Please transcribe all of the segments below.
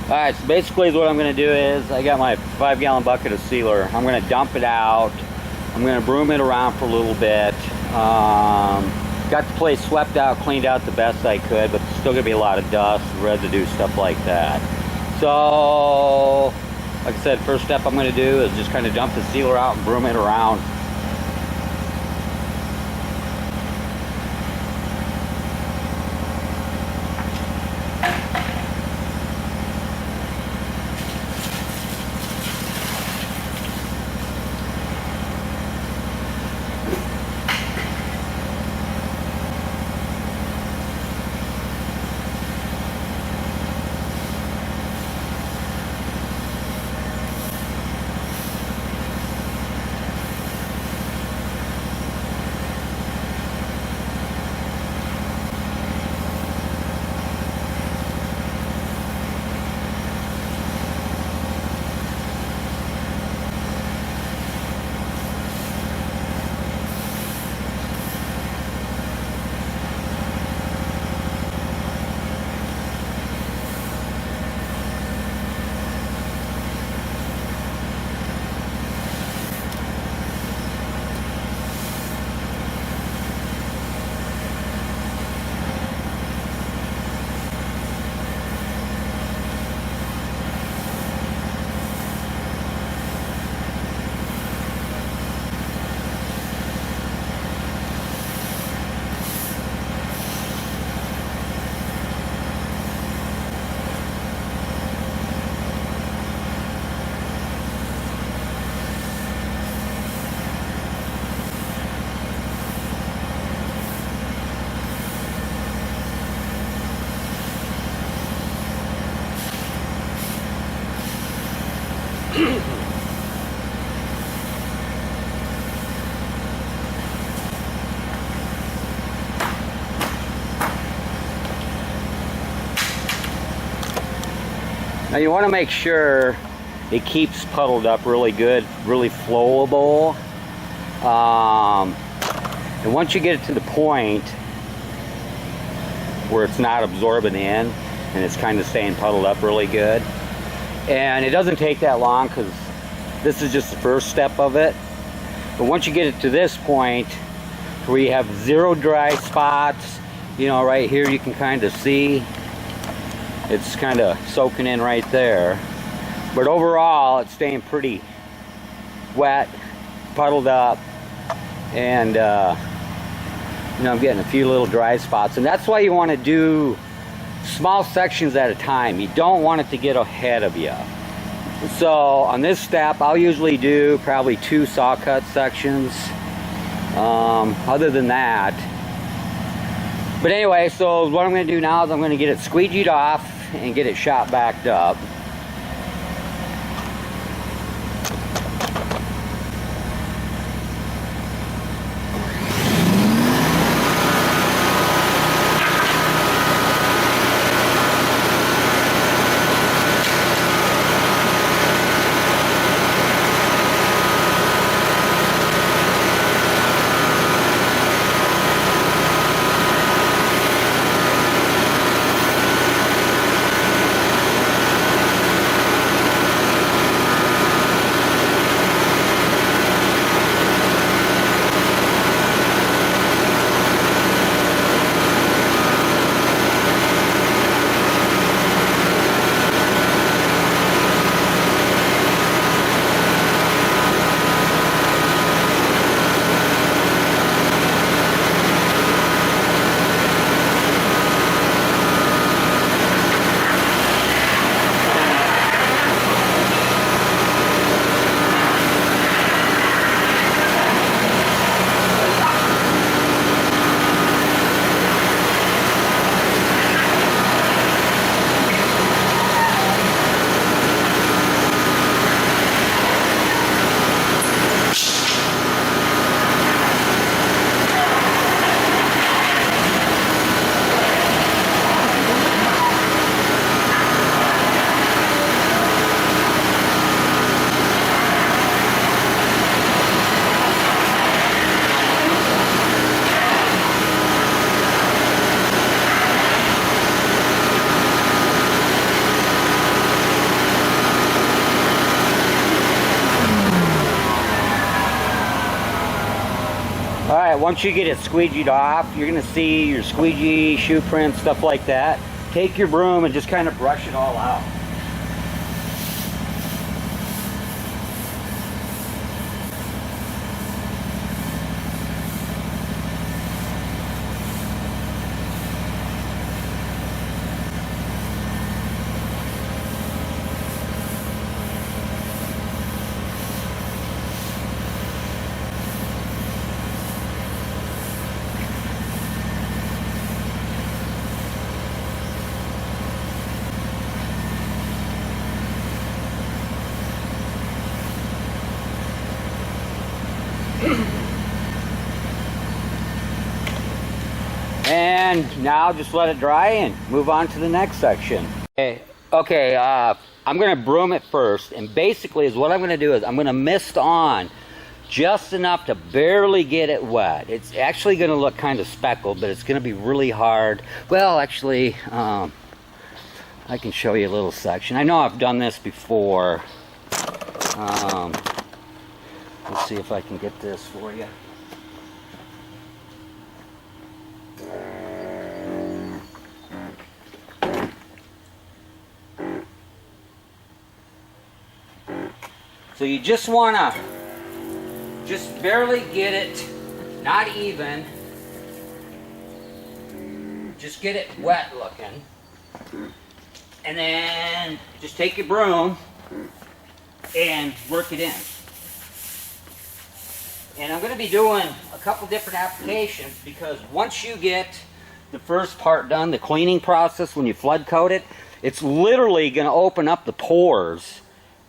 Alright, so basically what I'm going to do is I got my 5-gallon bucket of sealer. I'm going to dump it out. I'm going to broom it around for a little bit. Got the place swept out, cleaned out the best I could, but there's still going to be a lot of dust, residue, stuff like that. So, like I said, first step I'm going to do is just kind of dump the sealer out and broom it around. Now you want to make sure it keeps puddled up really good, really flowable. And once you get it to the point where it's not absorbing in and it's kind of staying puddled up really good. And it doesn't take that long because this is just the first step of it. But once you get it to this point where you have 0 dry spots, you know, right here you can kind of see it's kind of soaking in right there. But overall, it's staying pretty wet, puddled up, and you know, I'm getting a few little dry spots. And that's why you want to do small sections at a time. You don't want it to get ahead of you. So on this step, I'll usually do probably 2 saw cut sections. Other than that. But anyway, so what I'm going to do now is I'm going to get it squeegeed off and get it shot backed up. once you get it squeegeed off, you're going to see your squeegee, shoe prints, stuff like that. Take your broom and just kind of brush it all out. And now just let it dry and move on to the next section. Okay, I'm going to broom it first, and basically is what I'm going to do is I'm going to mist on just enough to barely get it wet. It's actually going to look kind of speckled, but it's going to be really hard. Well, actually, I can show you a little section. I know I've done this before. Let's see if I can get this for you. So you just want to just barely get it, not even, just get it wet looking. And then just take your broom and work it in. And I'm going to be doing a couple different applications because once you get the first part done, the cleaning process, when you flood coat it, it's literally going to open up the pores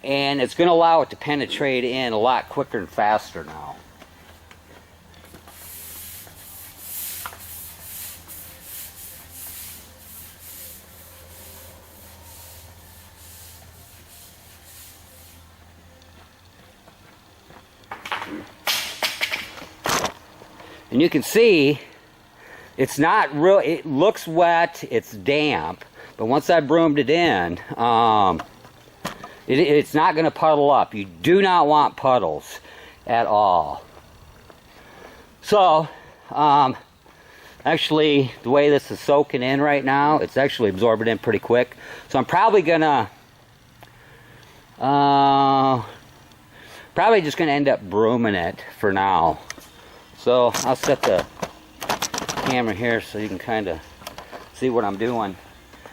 and it's going to allow it to penetrate in a lot quicker and faster now. And you can see it's not real, it looks wet, it's damp, but once I broomed it in, it's not going to puddle up. You do not want puddles at all. So, actually, the way this is soaking in right now, it's actually absorbing in pretty quick. So I'm probably going to, probably just going to end up brooming it for now. So I'll set the camera here so you can kind of see what I'm doing.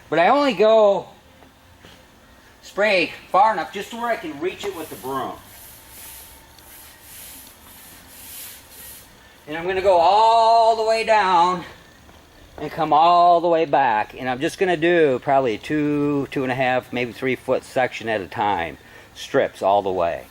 But I only go spray far enough just to where I can reach it with the broom. And I'm going to go all the way down and come all the way back. And I'm just going to do probably a 2.5, maybe 3 foot section at a time. Strips all the way.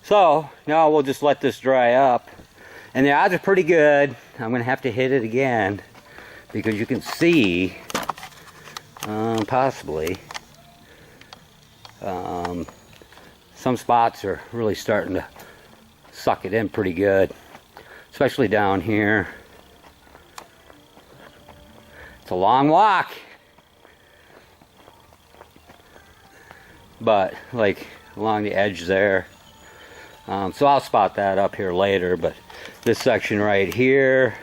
So now we'll just let this dry up, and the odds are pretty good. I'm gonna have to hit it again because you can see possibly some spots are really starting to suck it in pretty good, especially down here. It's a long walk, but like along the edge there. So I'll spot that up here later, but this section right here,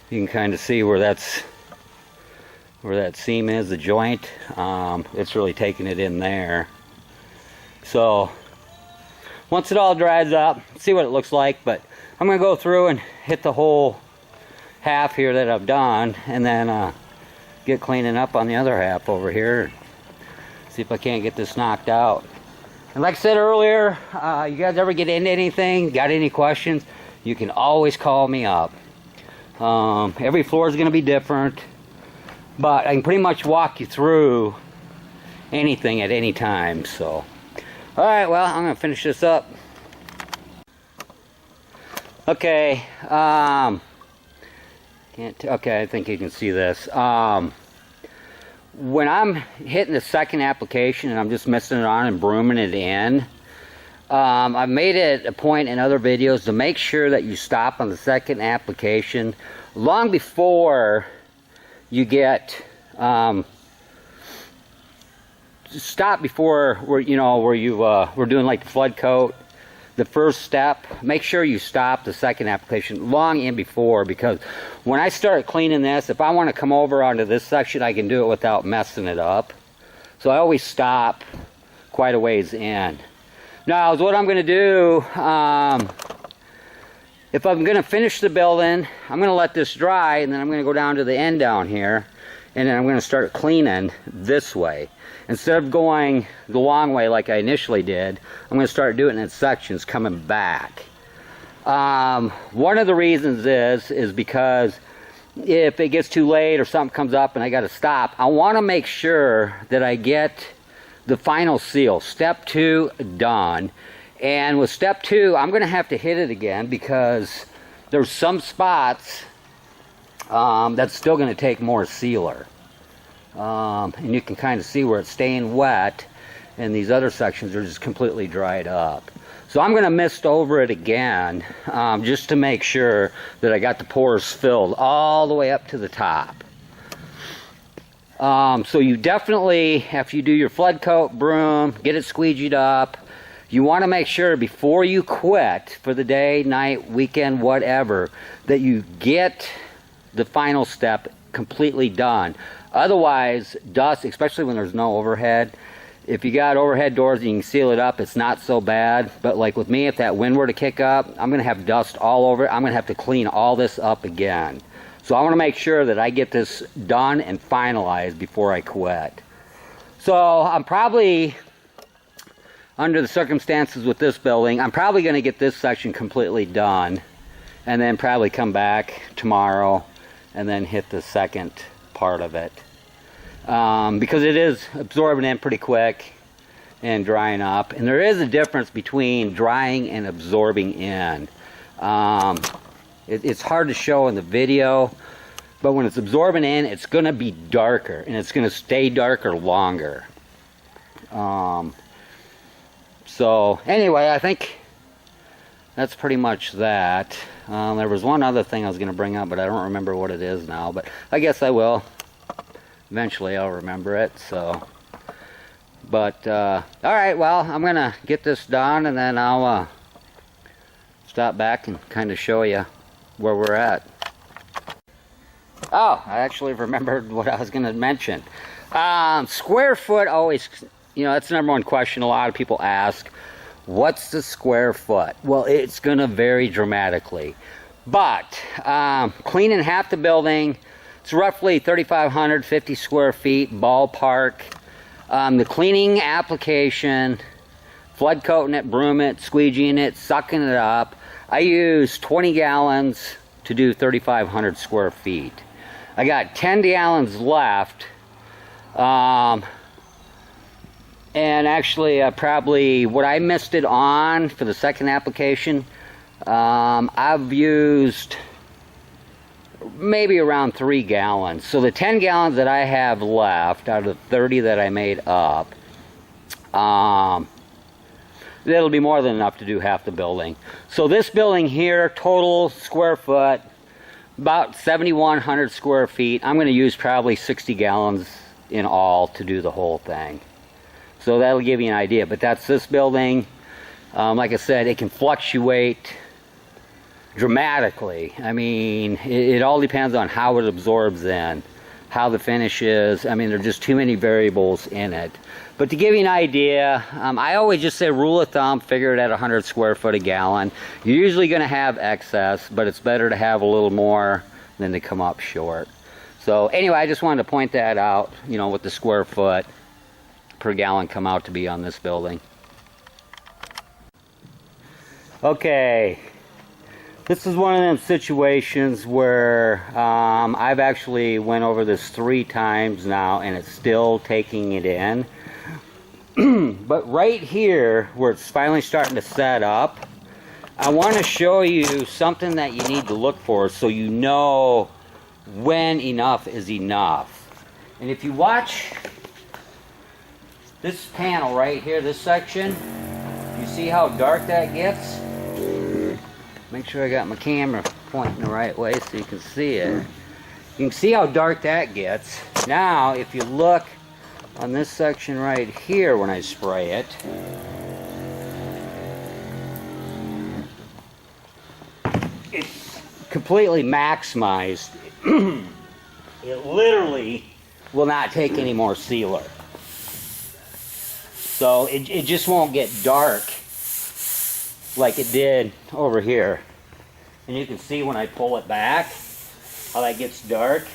you can kind of see where that seam is, the joint. It's really taking it in there. So once it all dries up, see what it looks like, but I'm gonna go through and hit the whole half here that I've done, and then get cleaning up on the other half over here. See if I can't get this knocked out. And like I said earlier, you guys ever get into anything, got any questions, you can always call me up. Every floor is going to be different, but I can pretty much walk you through anything at any time. So, all right, well, I'm going to finish this up. Okay, okay, I think you can see this. When I'm hitting the second application and I'm just messing it on and brooming it in, I've made it a point in other videos to make sure that you stop on the second application long before you get stop before we're doing like the flood coat. The first step, make sure you stop the second application long in before, because when I start cleaning this, if I want to come over onto this section, I can do it without messing it up. So I always stop quite a ways in. Now, what I'm going to do, if I'm going to finish the building, I'm going to let this dry, and then I'm going to go down to the end down here, and then I'm going to start cleaning this way. Instead of going the long way like I initially did, I'm going to start doing it in sections coming back. One of the reasons is because if it gets too late or something comes up and I got to stop, I want to make sure that I get the final seal, step 2, done. And with step 2, I'm going to have to hit it again because there's some spots that's still going to take more sealer. And you can kind of see where it's staying wet, and these other sections are just completely dried up. So I'm going to mist over it again, just to make sure that I got the pores filled all the way up to the top. So you definitely, after you do your flood coat, broom, get it squeegeed up, you want to make sure before you quit for the day, night, weekend, whatever, that you get the final step completely done. Otherwise, dust, especially when there's no overhead, if you got overhead doors and you can seal it up, it's not so bad. But like with me, if that wind were to kick up, I'm going to have dust all over it. I'm going to have to clean all this up again. So I want to make sure that I get this done and finalized before I quit. So I'm probably, under the circumstances with this building, I'm probably going to get this section completely done, and then probably come back tomorrow and then hit the second part of it, because it is absorbing in pretty quick and drying up, and there is a difference between drying and absorbing in. It's hard to show in the video, but when it's absorbing in, it's going to be darker, and it's going to stay darker longer. So anyway, I think that's pretty much that. There was one other thing I was going to bring up, but I don't remember what it is now, but I guess I will. Eventually I'll remember it. So, but alright, well, I'm going to get this done, and then I'll stop back and kind of show you where we're at. Oh, I actually remembered what I was going to mention. Square foot always, that's the number one question a lot of people ask. What's the square foot? Well, it's going to vary dramatically. But cleaning half the building, it's roughly 3,550 square feet, ballpark. The cleaning application, flood coating it, broom it, squeegeeing it, sucking it up, I use 20 gallons to do 3,500 square feet. I got 10 gallons left. And actually, probably what I missed it on for the second application, I've used maybe around 3 gallons. So the 10 gallons that I have left out of the 30 that I made up, that'll be more than enough to do half the building. So this building here, total square foot, about 7,100 square feet. I'm going to use probably 60 gallons in all to do the whole thing. So that'll give you an idea. But that's this building. Like I said, it can fluctuate dramatically. I mean, it all depends on how it absorbs in, how the finish is. I mean, there are just too many variables in it. But to give you an idea, I always just say rule of thumb, figure it at 100 square foot a gallon. You're usually going to have excess, but it's better to have a little more than to come up short. So anyway, I just wanted to point that out, you know, what the square foot per gallon come out to be on this building. Okay, this is one of them situations where I've actually went over this 3 times now and it's still taking it in. But right here where it's finally starting to set up, I want to show you something that you need to look for so you know when enough is enough. And if you watch this panel right here, this section, you see how dark that gets? Make sure I got my camera pointing the right way so you can see it. You can see how dark that gets. Now, if you look on this section right here when I spray it, it's completely maximized. It literally will not take any more sealer. So it just won't get dark like it did over here. And you can see when I pull it back how that gets dark.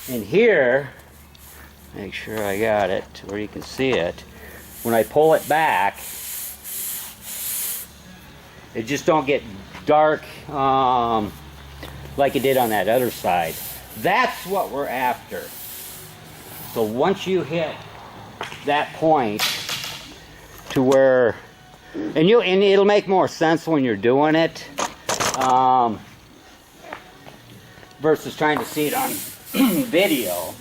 And here, make sure I got it to where you can see it. When I pull it back, it just don't get dark like it did on that other side. That's what we're after. So once you hit that point to where, and it'll make more sense when you're doing it versus trying to see it on video.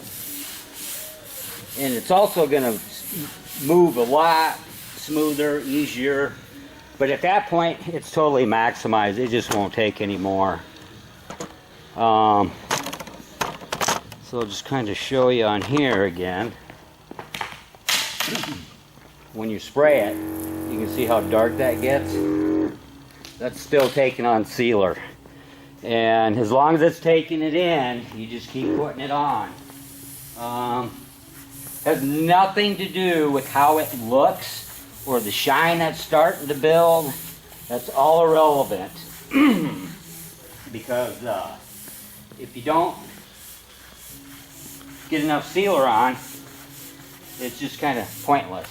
And it's also going to move a lot smoother, easier. But at that point, it's totally maximized. It just won't take any more. So I'll just kind of show you on here again. When you spray it, you can see how dark that gets. That's still taking on sealer. And as long as it's taking it in, you just keep putting it on. Has nothing to do with how it looks or the shine that's starting to build. That's all irrelevant. Because if you don't get enough sealer on, it's just kind of pointless.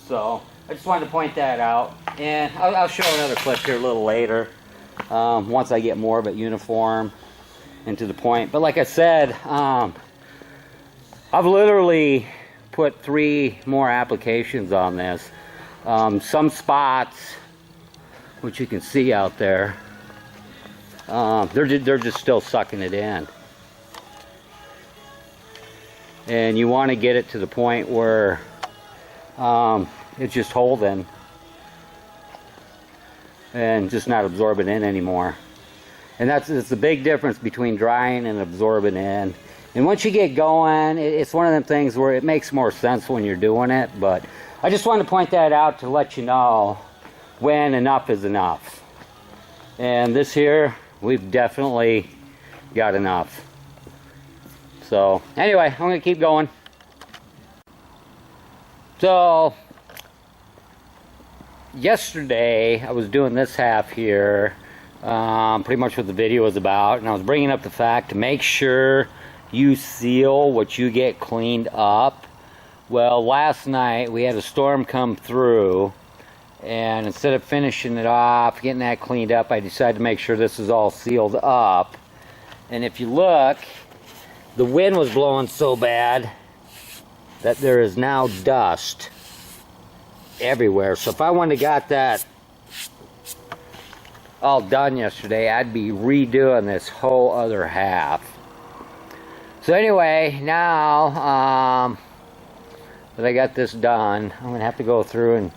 So I just wanted to point that out, and I'll show another clip here a little later once I get more of it uniform and to the point. But like I said, I've literally put 3 more applications on this. Some spots, which you can see out there, they're just still sucking it in. And you want to get it to the point where it's just holding and just not absorbing in anymore. And it's the big difference between drying and absorbing in. And once you get going, it's one of them things where it makes more sense when you're doing it. But I just wanted to point that out to let you know when enough is enough. And this here, we've definitely got enough. So anyway, I'm going to keep going. So yesterday I was doing this half here, pretty much what the video was about, and I was bringing up the fact to make sure you seal what you get cleaned up. Well, last night we had a storm come through, and instead of finishing it off, getting that cleaned up, I decided to make sure this is all sealed up. And if you look, the wind was blowing so bad that there is now dust everywhere. So if I wouldn't have got that all done yesterday, I'd be redoing this whole other half. So anyway, now that I got this done, I'm gonna have to go through and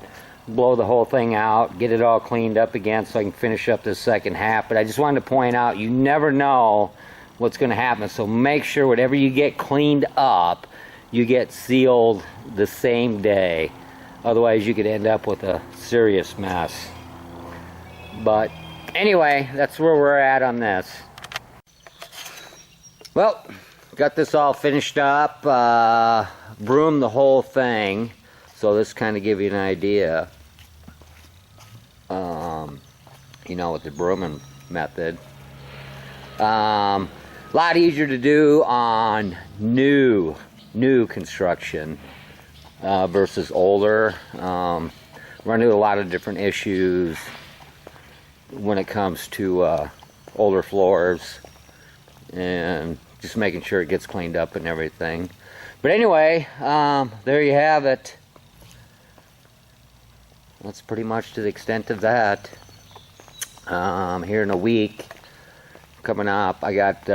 blow the whole thing out, get it all cleaned up again so I can finish up this second half. But I just wanted to point out, you never know what's going to happen, so make sure whatever you get cleaned up, you get sealed the same day. Otherwise you could end up with a serious mess. But anyway, that's where we're at on this. Well, got this all finished up, broomed the whole thing, so this kind of give you an idea, you know, with the brooming method. A lot easier to do on new construction versus older. Run into a lot of different issues when it comes to older floors, and just making sure it gets cleaned up and everything. But anyway, there you have it. That's pretty much to the extent of that. Here in a week coming up, I got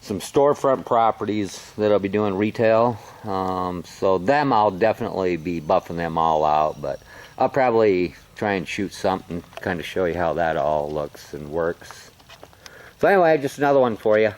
some storefront properties that I'll be doing retail. So them, I'll definitely be buffing them all out, but I'll probably try and shoot something, kind of show you how that all looks and works. So anyway, just another one for you.